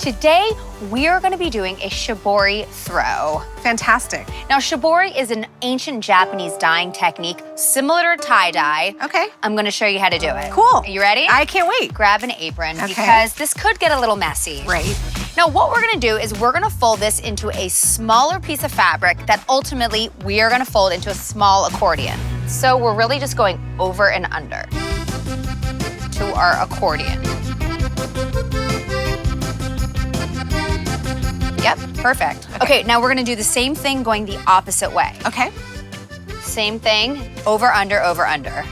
Today, we are gonna be doing a Shibori throw. Fantastic. Now, Shibori is an ancient Japanese dyeing technique similar to tie-dye. Okay. I'm gonna show you how to do it. Cool. Are you ready? I can't wait. Grab an apron Okay. because this could get a little messy. Right. Now, what we're gonna do is we're gonna fold this into a smaller piece of fabric that ultimately we are gonna fold into a small accordion. So we're really just going over and under to our accordion. Yep, perfect. Okay, now we're gonna do the same thing going the opposite way. Okay. Same thing, over, under, over, under.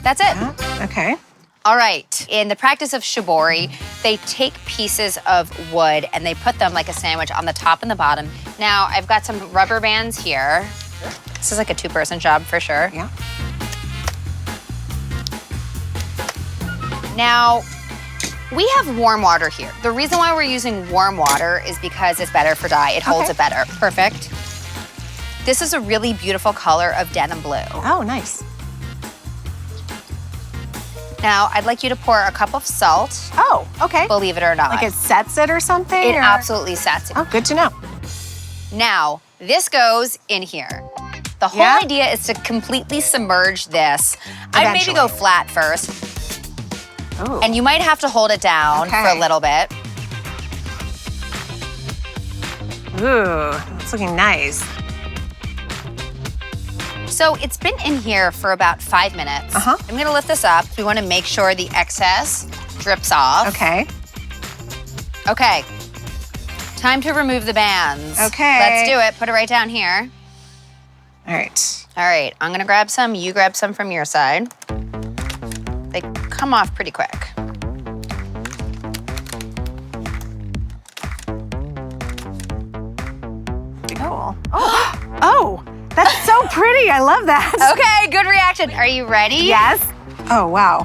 That's it. Okay. All right, in the practice of Shibori, they take pieces of wood and they put them like a sandwich on the top and the bottom. Now, I've got some rubber bands here. This is like a two-person job for sure. Yeah. Now, we have warm water here. The reason why we're using warm water is because it's better for dye. It holds it better. Perfect. This is a really beautiful color of denim blue. Oh, nice. Now, I'd like you to pour a cup of salt. Oh, okay. Believe it or not. Like it sets it or something? It or? absolutely sets it. Oh, good to know. Now, this goes in here. The whole idea is to completely submerge this. I'd maybe go flat first. Ooh. And you might have to hold it down for a little bit. Ooh, it's looking nice. So it's been in here for about 5 minutes. I'm gonna lift this up. We wanna make sure the excess drips off. Okay. Okay, time to remove the bands. Okay. Let's do it, put it right down here. All right. All right, I'm gonna grab some, you grab some from your side. They come off pretty quick. Oh. Oh, that's so pretty. I love that. Okay, good reaction. Are you ready? Yes. Oh, wow.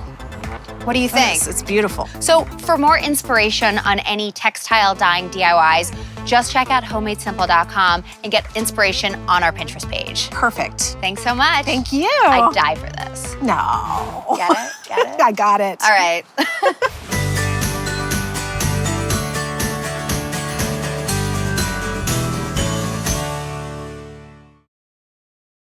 What do you think? Yes, it's beautiful. So for more inspiration on any textile dyeing DIYs, just check out homemadesimple.com and get inspiration on our Pinterest page. Perfect. Thanks so much. Thank you. I'd die for this. No. Get it? Get it? I got it. All right.